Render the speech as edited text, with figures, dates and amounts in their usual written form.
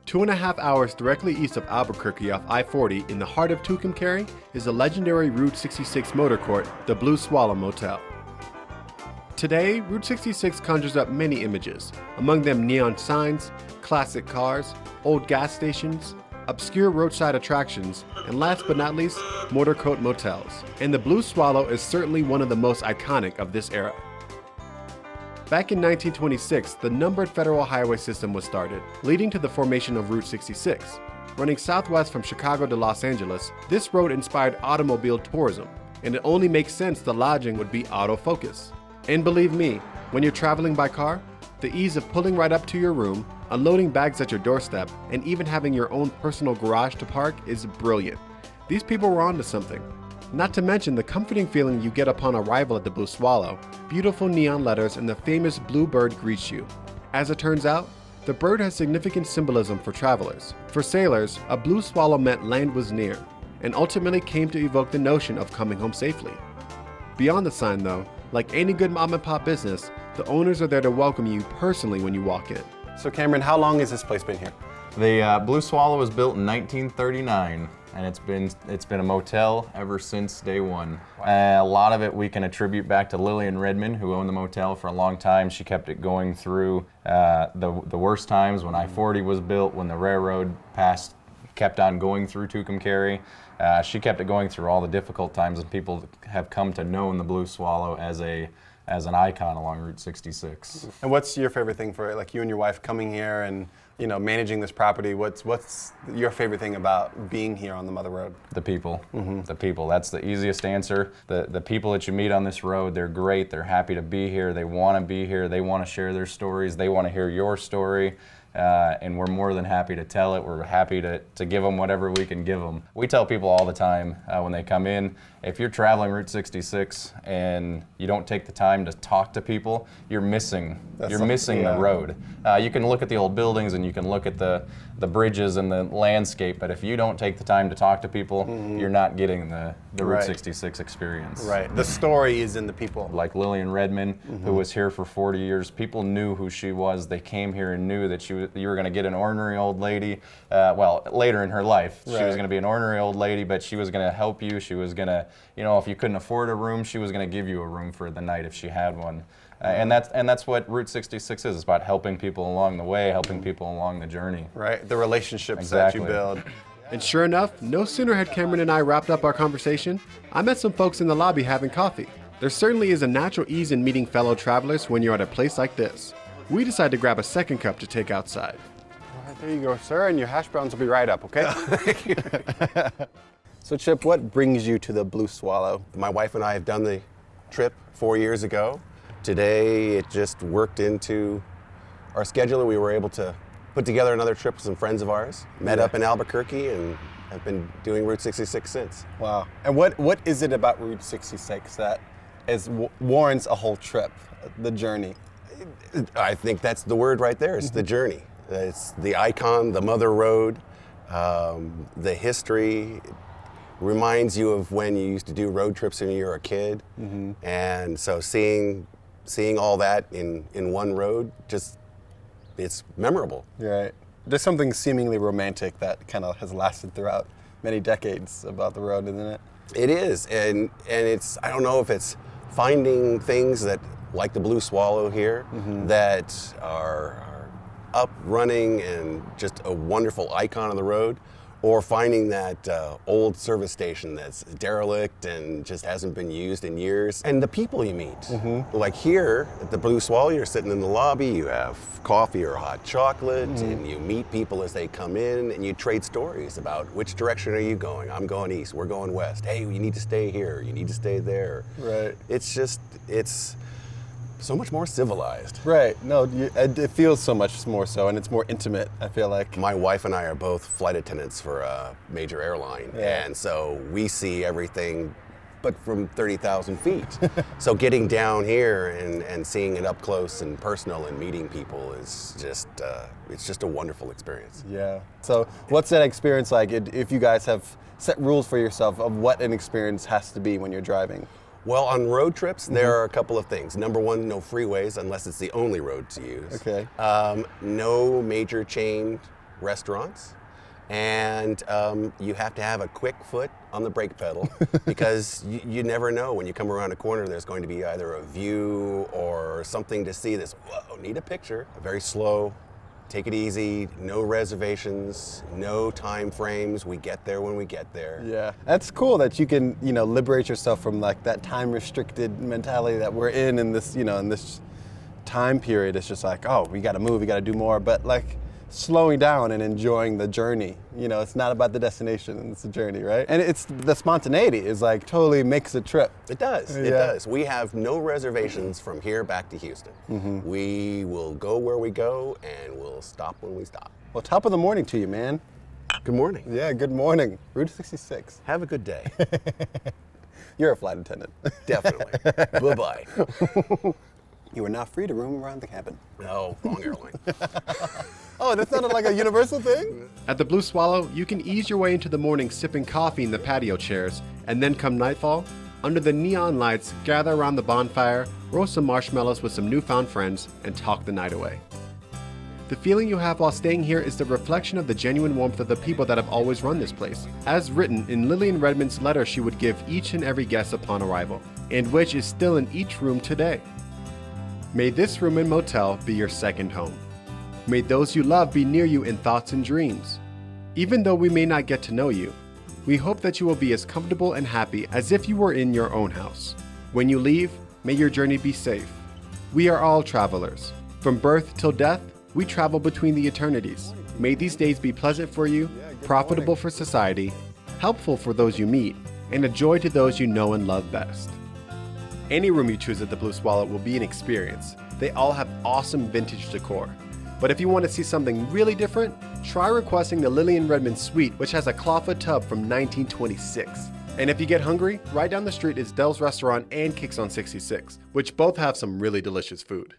2.5 hours directly east of Albuquerque off I-40 in the heart of Tucumcari is the legendary Route 66 motor court, the Blue Swallow Motel. Today, Route 66 conjures up many images, among them neon signs, classic cars, old gas stations, obscure roadside attractions, and last but not least, motorcoat motels. And the Blue Swallow is certainly one of the most iconic of this era. Back in 1926, the numbered federal highway system was started, leading to the formation of Route 66. Running southwest from Chicago to Los Angeles, this road inspired automobile tourism, and it only makes sense the lodging would be autofocus. And believe me, when you're traveling by car, the ease of pulling right up to your room, unloading bags at your doorstep, and even having your own personal garage to park is brilliant. These people were onto something. Not to mention the comforting feeling you get upon arrival at the Blue Swallow. Beautiful neon letters and the famous blue bird greets you. As it turns out, the bird has significant symbolism for travelers. For sailors, a blue swallow meant land was near, and ultimately came to evoke the notion of coming home safely. Beyond the sign though, like any good mom and pop business, the owners are there to welcome you personally when you walk in. So Cameron, how long has this place been here? The Blue Swallow was built in 1939, and it's been a motel ever since day one. Wow. A lot of it we can attribute back to Lillian Redmond, who owned the motel for a long time. She kept it going through the worst times when I-40 was built, when the railroad kept on going through Tucumcari. She kept it going through all the difficult times, and people have come to know the Blue Swallow as an icon along Route 66. And what's your favorite thing for it? Like you and your wife coming here and managing this property, what's your favorite thing about being here on the Mother Road? The people. Mm-hmm. The people. That's the easiest answer. The people that you meet on this road, they're great. They're happy to be here. They want to be here. They want to share their stories. They want to hear your story. And we're more than happy to tell it. We're happy to give them whatever we can give them. We tell people all the time when they come in, if you're traveling Route 66 and you don't take the time to talk to people, you're missing the road. You can look at the old buildings and you can look at the bridges and the landscape, but if you don't take the time to talk to people, you're not getting the Route 66 experience. Right. The story is in the people. Like Lillian Redmond, who was here for 40 years, people knew who she was. They came here and knew that you were going to get an ornery old lady. Well, later in her life, she was going to be an ornery old lady, but she was going to help you. She was going to, if you couldn't afford a room, she was going to give you a room for the night if she had one. And that's what Route 66 is. It's about helping people along the way, helping people along the journey. Right, the relationships that you build. And sure enough, no sooner had Cameron and I wrapped up our conversation, I met some folks in the lobby having coffee. There certainly is a natural ease in meeting fellow travelers when you're at a place like this. We decided to grab a second cup to take outside. All right, there you go, sir, and your hash browns will be right up, okay? Thank you. So Chip, what brings you to the Blue Swallow? My wife and I have done the trip 4 years ago. Today, it just worked into our schedule. We were able to put together another trip with some friends of ours, met up in Albuquerque, and have been doing Route 66 since. Wow. And what is it about Route 66 that warrants a whole trip, the journey? I think that's the word right there. It's the journey. It's the icon, the Mother Road, the history. It reminds you of when you used to do road trips when you were a kid. And so seeing all that in one road, it's memorable. Right. There's something seemingly romantic that kind of has lasted throughout many decades about the road, isn't it? It is, and it's, I don't know if it's finding things that, like the Blue Swallow here, that are up, running, and just a wonderful icon on the road, or finding that old service station that's derelict and just hasn't been used in years. And the people you meet. Like here at the Blue Swallow, you're sitting in the lobby, you have coffee or hot chocolate, and you meet people as they come in, and you trade stories about which direction are you going? I'm going east, we're going west. Hey, you need to stay here, you need to stay there. Right. It's so much more civilized. Right. No, it feels so much more so, and it's more intimate, I feel like. My wife and I are both flight attendants for a major airline, and so we see everything but from 30,000 feet. So getting down here and seeing it up close and personal and meeting people is just, it's just a wonderful experience. Yeah. So what's that experience like if you guys have set rules for yourself of what an experience has to be when you're driving? Well, on road trips, there are a couple of things. Number one, no freeways unless it's the only road to use. Okay. No major chain restaurants. And you have to have a quick foot on the brake pedal because you never know when you come around a corner there's going to be either a view or something to see this, whoa, need a picture. Very slow, take it easy, no reservations, no time frames. We get there when we get there. Yeah, that's cool that you can, liberate yourself from like that time restricted mentality that we're in this, in this time period. It's just like, oh, we got to move, we got to do more. But like, slowing down and enjoying the journey. It's not about the destination, it's the journey, right? And it's the spontaneity is like totally makes a trip. It does, it does. We have no reservations from here back to Houston. We will go where we go and we'll stop when we stop. Well, top of the morning to you, man. Good morning. Yeah, good morning. Route 66. Have a good day. You're a flight attendant. Definitely. Bye-bye. You are not free to roam around the cabin. No, wrong airline. Oh, that sounded like a universal thing? At the Blue Swallow, you can ease your way into the morning sipping coffee in the patio chairs, and then come nightfall, under the neon lights, gather around the bonfire, roast some marshmallows with some newfound friends, and talk the night away. The feeling you have while staying here is the reflection of the genuine warmth of the people that have always run this place, as written in Lillian Redmond's letter she would give each and every guest upon arrival, and which is still in each room today. May this room and motel be your second home. May those you love be near you in thoughts and dreams. Even though we may not get to know you, we hope that you will be as comfortable and happy as if you were in your own house. When you leave, may your journey be safe. We are all travelers. From birth till death, we travel between the eternities. May these days be pleasant for you, profitable for society, helpful for those you meet, and a joy to those you know and love best. Any room you choose at the Blue Swallow will be an experience. They all have awesome vintage decor. But if you want to see something really different, try requesting the Lillian Redmond Suite, which has a clawfoot tub from 1926. And if you get hungry, right down the street is Dell's Restaurant and Kicks on 66, which both have some really delicious food.